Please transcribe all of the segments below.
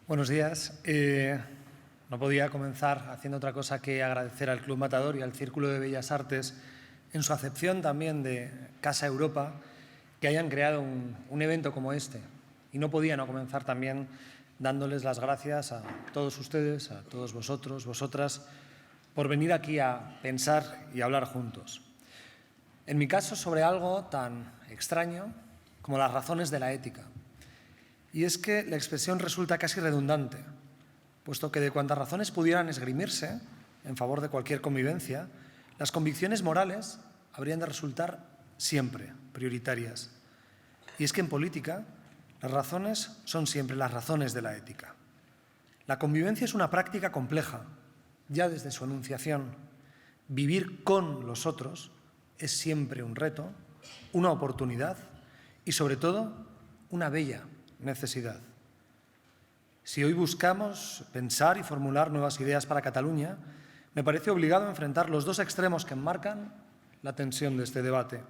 Buenos días. No podía comenzar haciendo otra cosa que agradecer al Club Matador y al Círculo de Bellas Artes, en su acepción también de Casa Europa, que hayan creado un evento como este. Y no podía no comenzar también dándoles las gracias a todos ustedes, a todos vosotros, vosotras, por venir aquí a pensar y a hablar juntos. En mi caso, sobre algo tan extraño como las razones de la ética. Y es que la expresión resulta casi redundante, puesto que de cuantas razones pudieran esgrimirse en favor de cualquier convivencia, las convicciones morales habrían de resultar siempre prioritarias. Y es que en política las razones son siempre las razones de la ética. La convivencia es una práctica compleja, ya desde su enunciación. Vivir con los otros es siempre un reto, una oportunidad y, sobre todo, una bella necesidad. Si hoy buscamos pensar y formular nuevas ideas para Cataluña, me parece obligado a enfrentar los dos extremos que enmarcan la tensión de este debate.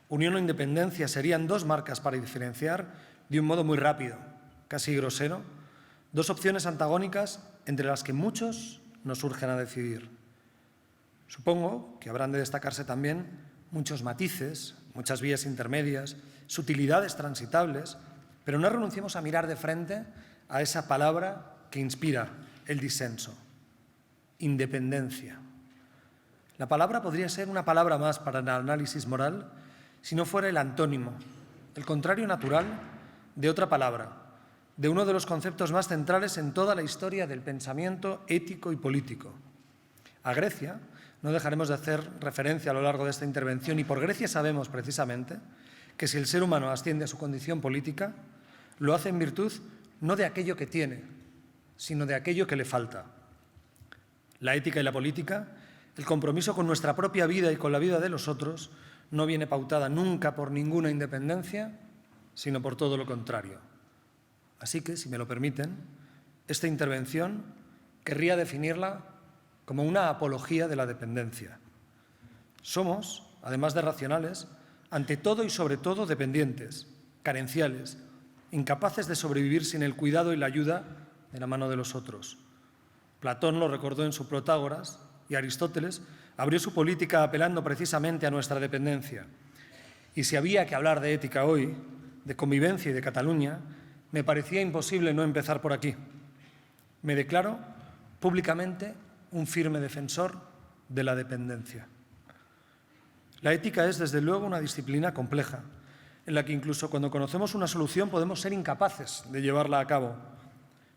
Unión o independencia serían dos marcas para diferenciar de un modo muy rápido, casi grosero, dos opciones antagónicas entre las que muchos nos urgen a decidir. Supongo que habrán de destacarse también muchos matices, muchas vías intermedias, sutilidades transitables, pero no renunciemos a mirar de frente a esa palabra que inspira el disenso: independencia. La palabra podría ser una palabra más para el análisis moral si no fuera el antónimo, el contrario natural de otra palabra, de uno de los conceptos más centrales en toda la historia del pensamiento ético y político. A Grecia no dejaremos de hacer referencia a lo largo de esta intervención, y por Grecia sabemos precisamente que si el ser humano asciende a su condición política, lo hace en virtud no de aquello que tiene, sino de aquello que le falta. La ética y la política, el compromiso con nuestra propia vida y con la vida de los otros, no viene pautada nunca por ninguna independencia, sino por todo lo contrario. Así que, si me lo permiten, esta intervención querría definirla como una apología de la dependencia. Somos, además de racionales, ante todo y sobre todo dependientes, carenciales, incapaces de sobrevivir sin el cuidado y la ayuda de la mano de los otros. Platón lo recordó en su Protágoras y Aristóteles abrió su política apelando precisamente a nuestra dependencia. Y si había que hablar de ética hoy, de convivencia y de Cataluña, me parecía imposible no empezar por aquí. Me declaro públicamente un firme defensor de la dependencia. La ética es, desde luego, una disciplina compleja, en la que incluso cuando conocemos una solución podemos ser incapaces de llevarla a cabo.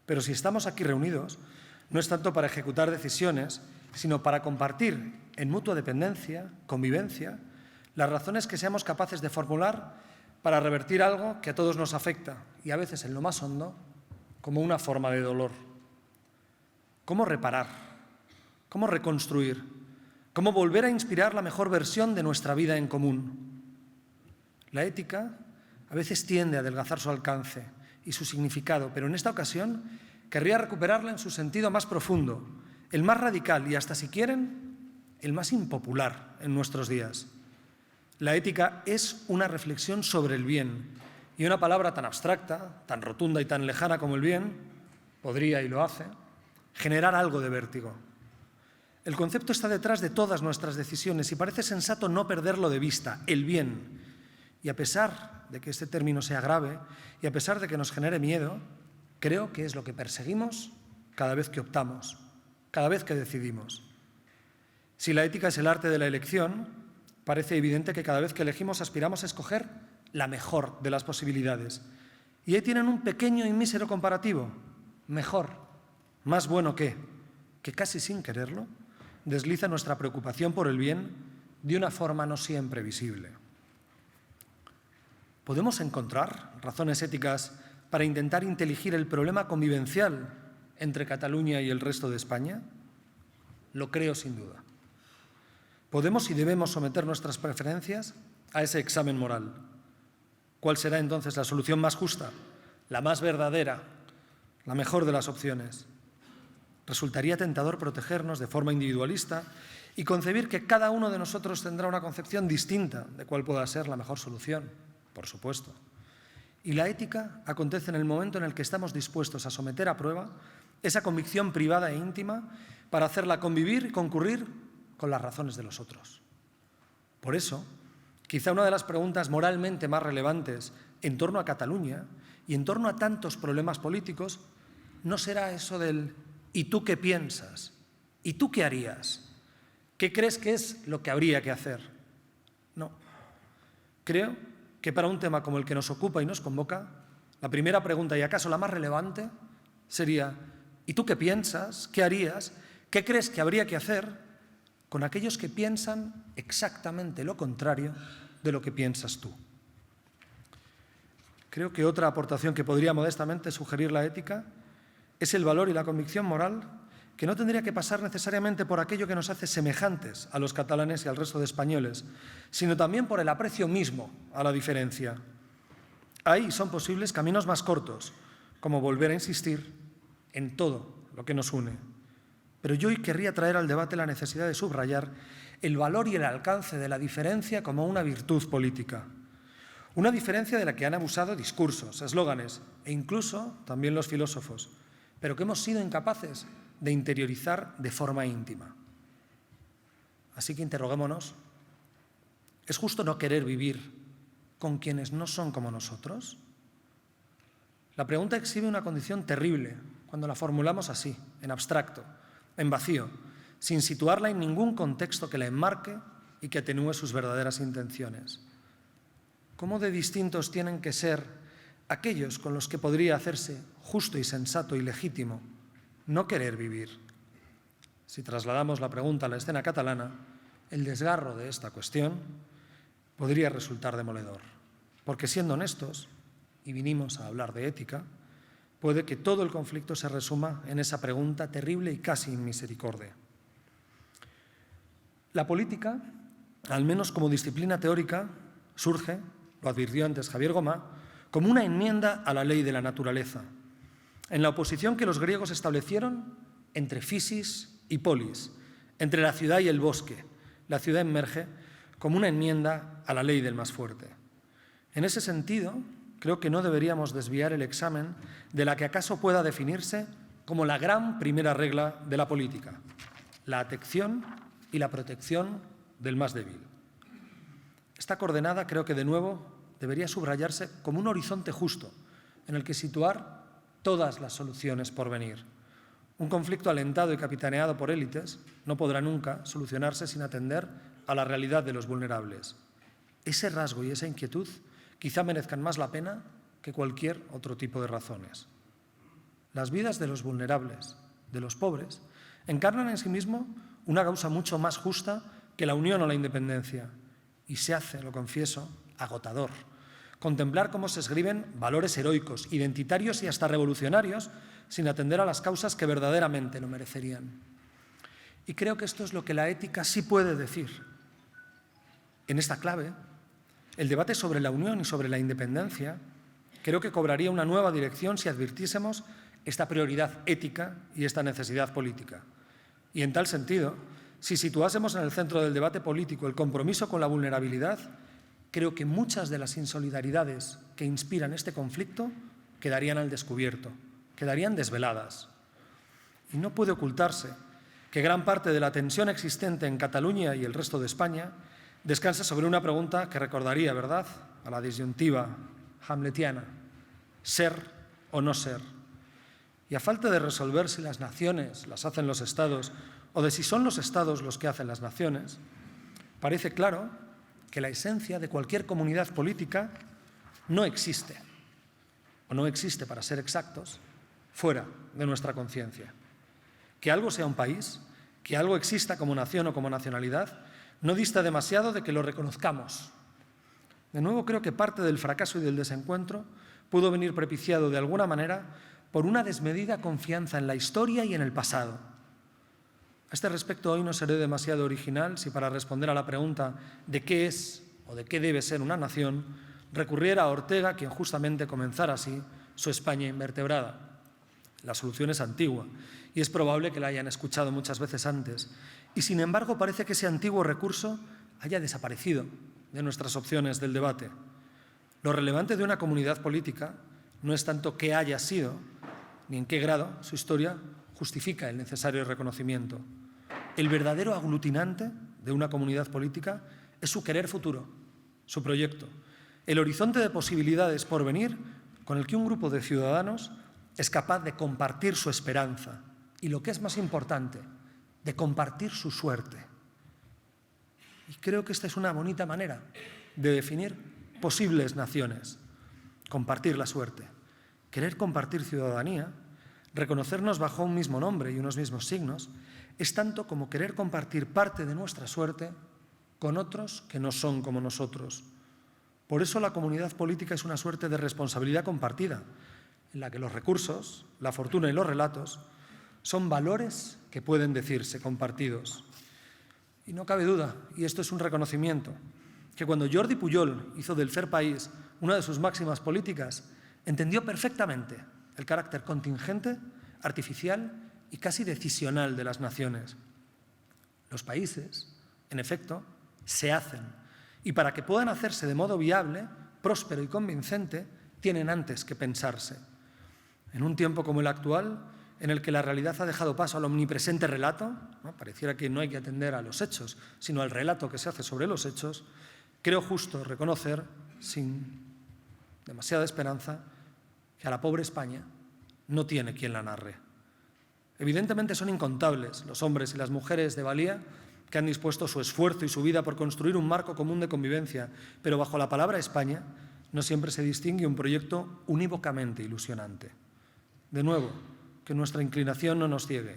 Pero si estamos aquí reunidos, no es tanto para ejecutar decisiones, sino para compartir en mutua dependencia, convivencia, las razones que seamos capaces de formular para revertir algo que a todos nos afecta, y a veces en lo más hondo, como una forma de dolor. ¿Cómo reparar? ¿Cómo reconstruir? ¿Cómo volver a inspirar la mejor versión de nuestra vida en común? La ética a veces tiende a adelgazar su alcance y su significado, pero en esta ocasión querría recuperarla en su sentido más profundo, el más radical y, hasta si quieren, el más impopular en nuestros días. La ética es una reflexión sobre el bien, y una palabra tan abstracta, tan rotunda y tan lejana como el bien podría, y lo hace, generar algo de vértigo. El concepto está detrás de todas nuestras decisiones y parece sensato no perderlo de vista, el bien. Y a pesar de que este término sea grave y a pesar de que nos genere miedo, creo que es lo que perseguimos cada vez que optamos, cada vez que decidimos. Si la ética es el arte de la elección, parece evidente que cada vez que elegimos aspiramos a escoger la mejor de las posibilidades. Y ahí tienen un pequeño y mísero comparativo: mejor, más bueno que casi sin quererlo, desliza nuestra preocupación por el bien de una forma no siempre visible. ¿Podemos encontrar razones éticas para intentar inteligir el problema convivencial entre Cataluña y el resto de España? Lo creo sin duda. ¿Podemos y debemos someter nuestras preferencias a ese examen moral? ¿Cuál será entonces la solución más justa, la más verdadera, la mejor de las opciones? Resultaría tentador protegernos de forma individualista y concebir que cada uno de nosotros tendrá una concepción distinta de cuál pueda ser la mejor solución, por supuesto. Y la ética acontece en el momento en el que estamos dispuestos a someter a prueba esa convicción privada e íntima para hacerla convivir y concurrir con las razones de los otros. Por eso, quizá una de las preguntas moralmente más relevantes en torno a Cataluña y en torno a tantos problemas políticos no será eso del ¿y tú qué piensas? ¿Y tú qué harías? ¿Qué crees que es lo que habría que hacer? No. Creo que para un tema como el que nos ocupa y nos convoca, la primera pregunta, y acaso la más relevante, sería ¿y tú qué piensas? ¿Qué harías? ¿Qué crees que habría que hacer con aquellos que piensan exactamente lo contrario de lo que piensas tú? Creo que otra aportación que podría modestamente sugerir la ética es el valor y la convicción moral que no tendría que pasar necesariamente por aquello que nos hace semejantes a los catalanes y al resto de españoles, sino también por el aprecio mismo a la diferencia. Ahí son posibles caminos más cortos, como volver a insistir en todo lo que nos une. Pero yo hoy querría traer al debate la necesidad de subrayar el valor y el alcance de la diferencia como una virtud política. Una diferencia de la que han abusado discursos, eslóganes e incluso también los filósofos, pero que hemos sido incapaces de interiorizar de forma íntima. Así que interroguémonos, ¿es justo no querer vivir con quienes no son como nosotros? La pregunta exhibe una condición terrible cuando la formulamos así, en abstracto, en vacío, sin situarla en ningún contexto que la enmarque y que atenúe sus verdaderas intenciones. ¿Cómo de distintos tienen que ser aquellos con los que podría hacerse justo y sensato y legítimo no querer vivir? Si trasladamos la pregunta a la escena catalana, el desgarro de esta cuestión podría resultar demoledor, porque siendo honestos, y vinimos a hablar de ética, puede que todo el conflicto se resuma en esa pregunta terrible y casi inmisericordia. La política, al menos como disciplina teórica, surge, lo advirtió antes Javier Gomá, como una enmienda a la ley de la naturaleza, en la oposición que los griegos establecieron entre physis y polis, entre la ciudad y el bosque. La ciudad emerge como una enmienda a la ley del más fuerte. En ese sentido, creo que no deberíamos desviar el examen de la que acaso pueda definirse como la gran primera regla de la política, la atención y la protección del más débil. Esta coordenada creo que de nuevo debería subrayarse como un horizonte justo en el que situar todas las soluciones por venir. Un conflicto alentado y capitaneado por élites no podrá nunca solucionarse sin atender a la realidad de los vulnerables. Ese rasgo y esa inquietud quizá merezcan más la pena que cualquier otro tipo de razones. Las vidas de los vulnerables, de los pobres, encarnan en sí mismo una causa mucho más justa que la unión o la independencia. Y se hace, lo confieso, agotador contemplar cómo se esgriben valores heroicos, identitarios y hasta revolucionarios sin atender a las causas que verdaderamente lo merecerían. Y creo que esto es lo que la ética sí puede decir. En esta clave, el debate sobre la unión y sobre la independencia creo que cobraría una nueva dirección si advirtiésemos esta prioridad ética y esta necesidad política. Y en tal sentido, si situásemos en el centro del debate político el compromiso con la vulnerabilidad, creo que muchas de las insolidaridades que inspiran este conflicto quedarían al descubierto, quedarían desveladas. Y no puede ocultarse que gran parte de la tensión existente en Cataluña y el resto de España descansa sobre una pregunta que recordaría, ¿verdad?, a la disyuntiva hamletiana: ser o no ser. Y a falta de resolver si las naciones las hacen los estados o de si son los estados los que hacen las naciones, parece claro que la esencia de cualquier comunidad política no existe, o no existe, para ser exactos, fuera de nuestra conciencia. Que algo sea un país, que algo exista como nación o como nacionalidad, no dista demasiado de que lo reconozcamos. De nuevo, creo que parte del fracaso y del desencuentro pudo venir propiciado de alguna manera por una desmedida confianza en la historia y en el pasado. A este respecto, hoy no seré demasiado original si para responder a la pregunta de qué es o de qué debe ser una nación, recurriera a Ortega, quien justamente comenzara así su España invertebrada. La solución es antigua y es probable que la hayan escuchado muchas veces antes. Y sin embargo, parece que ese antiguo recurso haya desaparecido de nuestras opciones del debate. Lo relevante de una comunidad política no es tanto qué haya sido, ni en qué grado su historia justifica el necesario reconocimiento. El verdadero aglutinante de una comunidad política es su querer futuro, su proyecto, el horizonte de posibilidades por venir con el que un grupo de ciudadanos es capaz de compartir su esperanza y, lo que es más importante, de compartir su suerte. Y creo que esta es una bonita manera de definir posibles naciones. Compartir la suerte. Querer compartir ciudadanía, reconocernos bajo un mismo nombre y unos mismos signos, es tanto como querer compartir parte de nuestra suerte con otros que no son como nosotros. Por eso la comunidad política es una suerte de responsabilidad compartida, en la que los recursos, la fortuna y los relatos son valores que pueden decirse compartidos. Y no cabe duda, y esto es un reconocimiento, que cuando Jordi Pujol hizo del Fair País una de sus máximas políticas, entendió perfectamente el carácter contingente, artificial y casi decisional de las naciones. Los países, en efecto, se hacen, y para que puedan hacerse de modo viable, próspero y convincente, tienen antes que pensarse. En un tiempo como el actual, en el que la realidad ha dejado paso al omnipresente relato, ¿no? Pareciera que no hay que atender a los hechos, sino al relato que se hace sobre los hechos, creo justo reconocer, sin demasiada esperanza, que a la pobre España no tiene quien la narre. Evidentemente son incontables los hombres y las mujeres de valía que han dispuesto su esfuerzo y su vida por construir un marco común de convivencia, pero bajo la palabra España no siempre se distingue un proyecto unívocamente ilusionante. De nuevo, que nuestra inclinación no nos ciegue.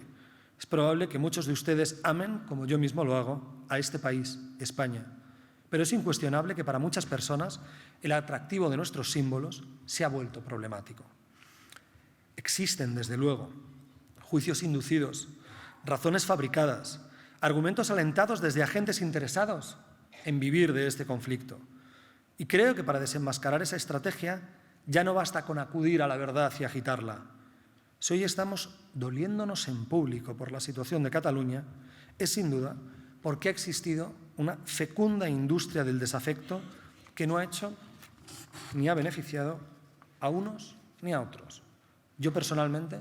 Es probable que muchos de ustedes amen, como yo mismo lo hago, a este país, España. Pero es incuestionable que para muchas personas el atractivo de nuestros símbolos se ha vuelto problemático. Existen, desde luego, juicios inducidos, razones fabricadas, argumentos alentados desde agentes interesados en vivir de este conflicto. Y creo que para desenmascarar esa estrategia ya no basta con acudir a la verdad y agitarla. Si hoy estamos doliéndonos en público por la situación de Cataluña, es sin duda porque ha existido una fecunda industria del desafecto que no ha hecho ni ha beneficiado a unos ni a otros. Yo personalmente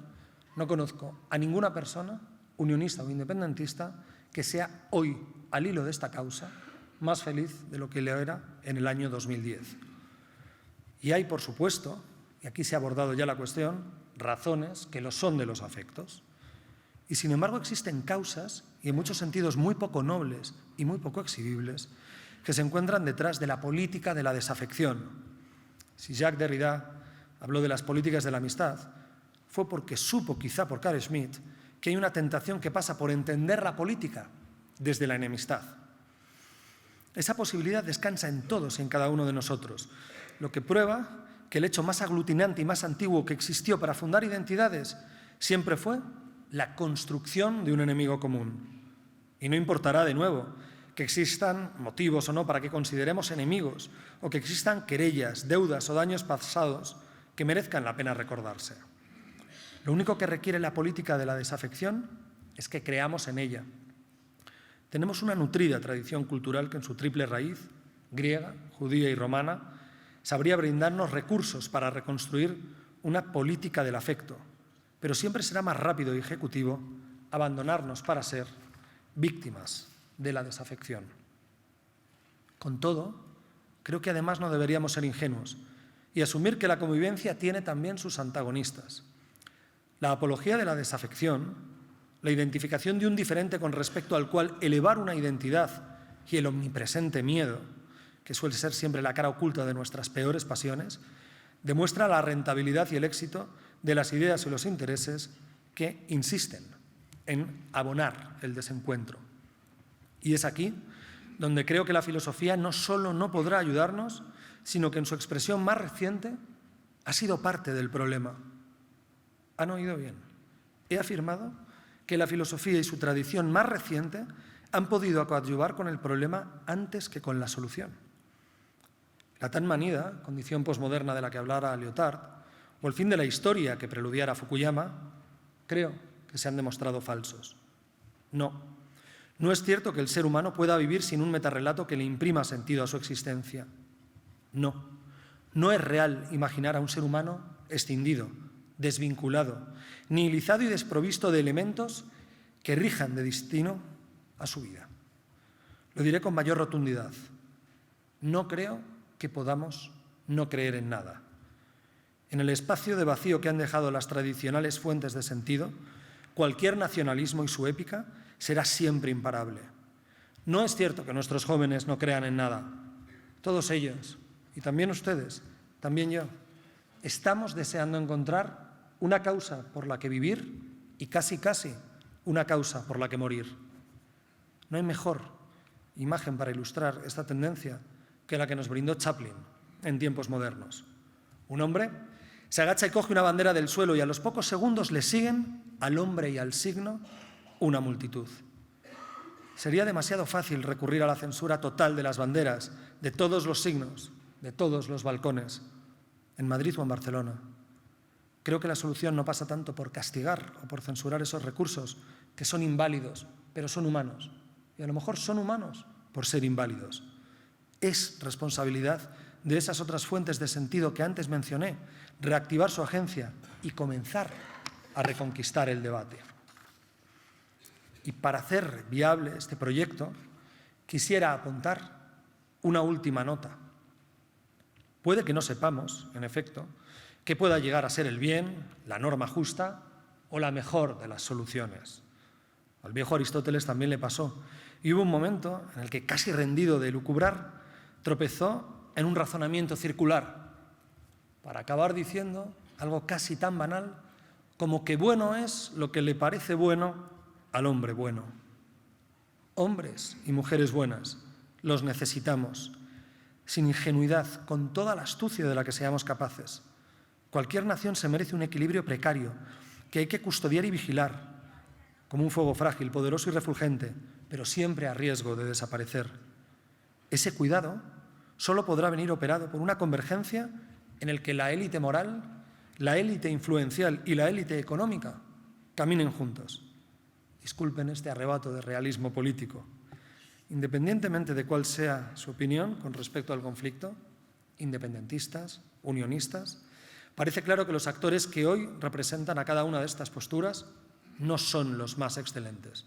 no conozco a ninguna persona, unionista o independentista, que sea hoy, al hilo de esta causa, más feliz de lo que le era en el año 2010. Y hay, por supuesto, y aquí se ha abordado ya la cuestión, razones que lo son de los afectos. Y sin embargo existen causas, y en muchos sentidos muy poco nobles y muy poco exhibibles, que se encuentran detrás de la política de la desafección. Si Jacques Derrida habló de las políticas de la amistad, fue porque supo, quizá por Carl Schmitt, que hay una tentación que pasa por entender la política desde la enemistad. Esa posibilidad descansa en todos y en cada uno de nosotros, lo que prueba que el hecho más aglutinante y más antiguo que existió para fundar identidades siempre fue la construcción de un enemigo común. Y no importará, de nuevo, que existan motivos o no para que consideremos enemigos o que existan querellas, deudas o daños pasados que merezcan la pena recordarse. Lo único que requiere la política de la desafección es que creamos en ella. Tenemos una nutrida tradición cultural que en su triple raíz, griega, judía y romana, sabría brindarnos recursos para reconstruir una política del afecto, pero siempre será más rápido y ejecutivo abandonarnos para ser víctimas de la desafección. Con todo, creo que además no deberíamos ser ingenuos y asumir que la convivencia tiene también sus antagonistas. La apología de la desafección, la identificación de un diferente con respecto al cual elevar una identidad y el omnipresente miedo, que suele ser siempre la cara oculta de nuestras peores pasiones, demuestra la rentabilidad y el éxito de las ideas y los intereses que insisten en abonar el desencuentro. Y es aquí donde creo que la filosofía no solo no podrá ayudarnos, sino que en su expresión más reciente ha sido parte del problema. ¿Han oído bien? He afirmado que la filosofía y su tradición más reciente han podido coadyuvar con el problema antes que con la solución. La tan manida condición posmoderna de la que hablara Lyotard o el fin de la historia que preludiara Fukuyama, creo que se han demostrado falsos. No es cierto que el ser humano pueda vivir sin un metarrelato que le imprima sentido a su existencia. No No es real imaginar a un ser humano escindido, desvinculado, nihilizado y desprovisto de elementos que rijan de destino a su vida. Lo diré con mayor rotundidad. No creo que podamos no creer en nada. En el espacio de vacío que han dejado las tradicionales fuentes de sentido, cualquier nacionalismo y su épica será siempre imparable. No es cierto que nuestros jóvenes no crean en nada. Todos ellos, y también ustedes, también yo, estamos deseando encontrar una causa por la que vivir y casi una causa por la que morir. No hay mejor imagen para ilustrar esta tendencia que la que nos brindó Chaplin en tiempos modernos. Un hombre se agacha y coge una bandera del suelo y a los pocos segundos le siguen, al hombre y al signo, una multitud. Sería demasiado fácil recurrir a la censura total de las banderas, de todos los signos, de todos los balcones, en Madrid o en Barcelona. Creo que la solución no pasa tanto por castigar o por censurar esos recursos que son inválidos, pero son humanos. Y a lo mejor son humanos por ser inválidos. Es responsabilidad de esas otras fuentes de sentido que antes mencioné, reactivar su agencia y comenzar a reconquistar el debate. Y para hacer viable este proyecto, quisiera apuntar una última nota. Puede que no sepamos, en efecto, qué pueda llegar a ser el bien, la norma justa o la mejor de las soluciones. Al viejo Aristóteles también le pasó, y hubo un momento en el que, casi rendido de lucubrar, tropezó en un razonamiento circular para acabar diciendo algo casi tan banal como que bueno es lo que le parece bueno al hombre bueno. Hombres y mujeres buenas, los necesitamos, sin ingenuidad, con toda la astucia de la que seamos capaces. Cualquier nación se merece un equilibrio precario que hay que custodiar y vigilar, como un fuego frágil, poderoso y refulgente, pero siempre a riesgo de desaparecer. Ese cuidado solo podrá venir operado por una convergencia en el que la élite moral, la élite influencial y la élite económica caminen juntos. Disculpen este arrebato de realismo político. Independientemente de cuál sea su opinión con respecto al conflicto, independentistas, unionistas, parece claro que los actores que hoy representan a cada una de estas posturas no son los más excelentes.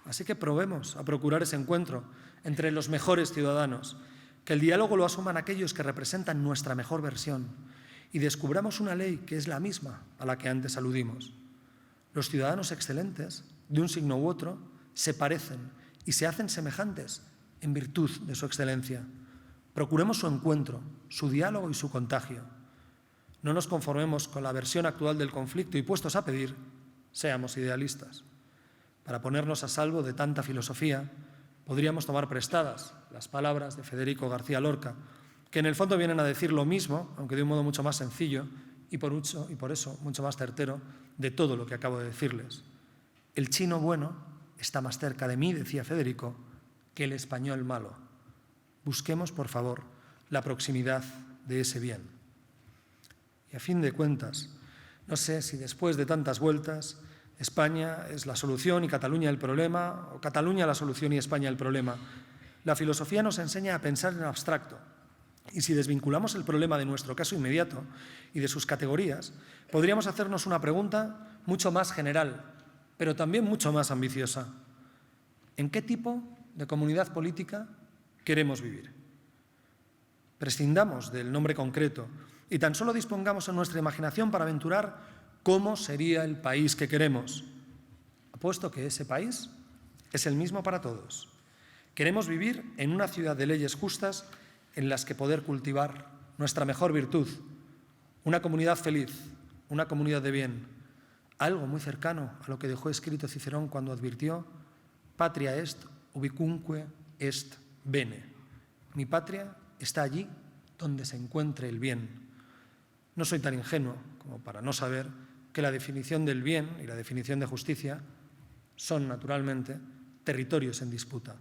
Así que probemos a procurar ese encuentro entre los mejores ciudadanos, que el diálogo lo asuman aquellos que representan nuestra mejor versión y descubramos una ley que es la misma a la que antes aludimos. Los ciudadanos excelentes, de un signo u otro, se parecen y se hacen semejantes en virtud de su excelencia. Procuremos su encuentro, su diálogo y su contagio. No nos conformemos con la versión actual del conflicto y, puestos a pedir, seamos idealistas. Para ponernos a salvo de tanta filosofía, podríamos tomar prestadas las palabras de Federico García Lorca, que en el fondo vienen a decir lo mismo, aunque de un modo mucho más sencillo y por eso mucho más certero, de todo lo que acabo de decirles. El chino bueno está más cerca de mí, decía Federico, que el español malo. Busquemos, por favor, la proximidad de ese bien. Y a fin de cuentas, no sé si después de tantas vueltas España es la solución y Cataluña el problema, o Cataluña la solución y España el problema. La filosofía nos enseña a pensar en abstracto, y si desvinculamos el problema de nuestro caso inmediato y de sus categorías, podríamos hacernos una pregunta mucho más general, pero también mucho más ambiciosa. ¿En qué tipo de comunidad política queremos vivir? Prescindamos del nombre concreto y tan solo dispongamos en nuestra imaginación para aventurar cómo sería el país que queremos. Apuesto que ese país es el mismo para todos. Queremos vivir en una ciudad de leyes justas en las que poder cultivar nuestra mejor virtud, una comunidad feliz, una comunidad de bien, algo muy cercano a lo que dejó escrito Cicerón cuando advirtió: patria est ubicunque est bene. Mi patria está allí donde se encuentre el bien. No soy tan ingenuo como para no saber que la definición del bien y la definición de justicia son, naturalmente, territorios en disputa.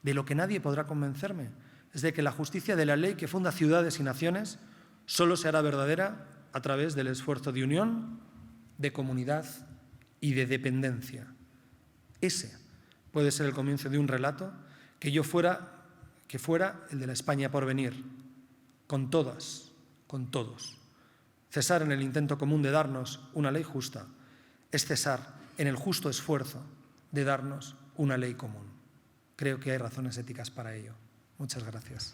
De lo que nadie podrá convencerme es de que la justicia de la ley que funda ciudades y naciones solo será verdadera a través del esfuerzo de unión, de comunidad y de dependencia. Ese puede ser el comienzo de un relato que fuera el de la España por venir. con todas, con todos. Cesar en el intento común de darnos una ley justa es cesar en el justo esfuerzo de darnos una ley común. Creo que hay razones éticas para ello. Muchas gracias.